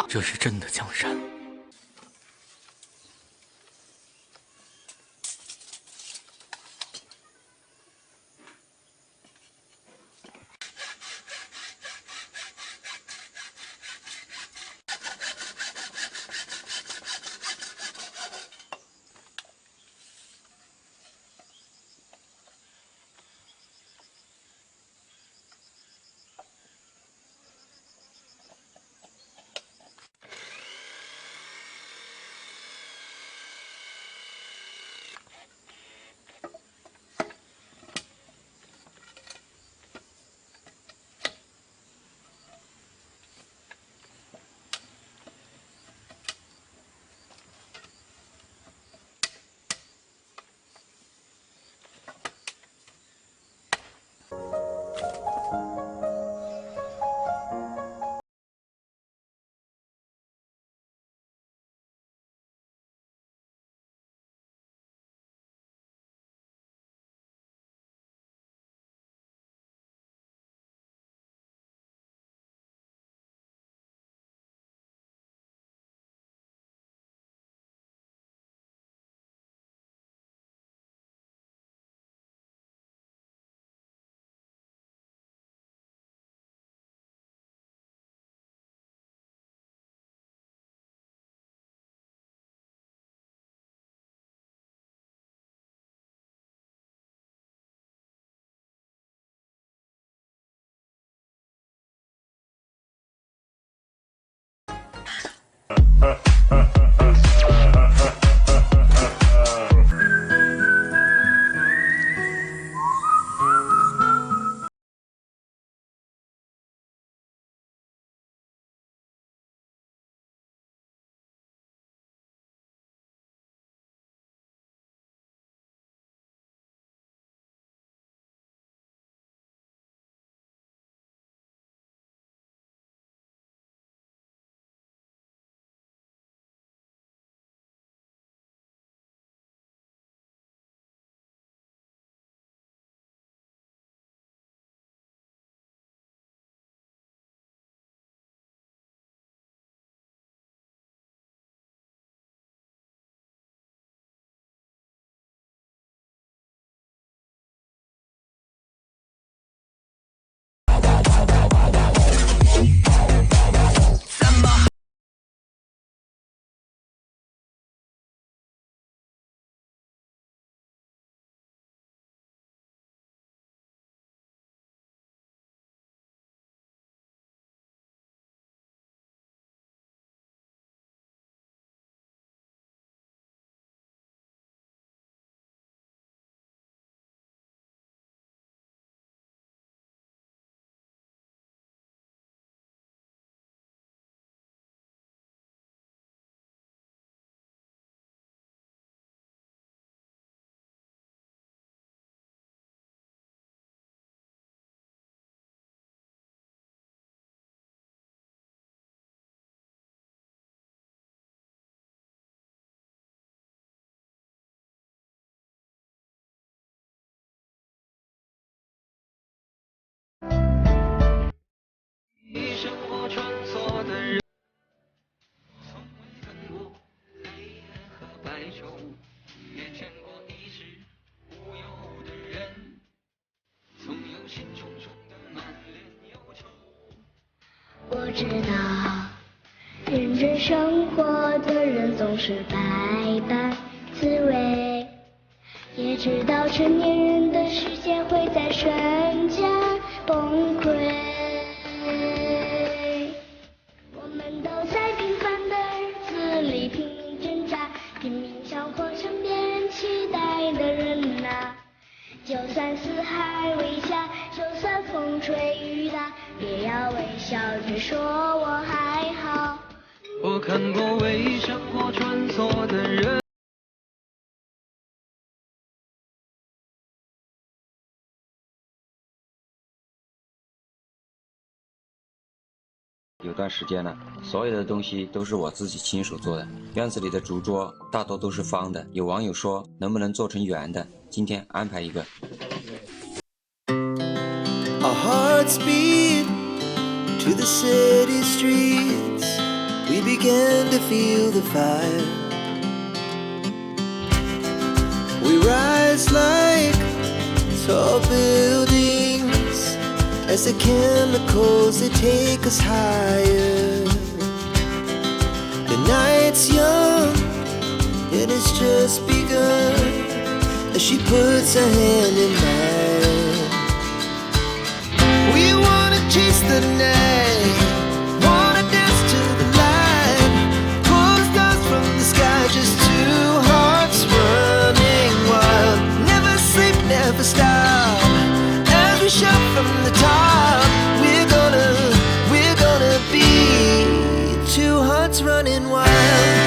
这是真的江山。生活穿梭的人，从未分过黑夜和白昼，也见过一时无忧的人，总有心重重的满脸忧愁。我知道，认真生活的人总是百般滋味，也知道成年人的世界会在瞬间崩溃。我们都在平凡的日子里拼命挣扎，拼命想活成别人期待的人啊！就算四海为家，就算风吹雨打，也要微笑着说我还好。我看过为生活穿梭的人。有段时间了，所有的东西都是我自己亲手做的。院子里的竹桌大多都是方的，有网友说能不能做成圆的，今天安排一个。Our hearts beat to the city streets. we began to feel the fire. We rise like tall buildings as the chemicals, they take us higher. The night's young and it's just begun as she puts her hand in mine. We wanna chase the night, wanna dance to the light, pull the stars from the sky, just two hearts running wild. Never sleep, never stop, as we shout from the top. We're gonna be two hearts running wild.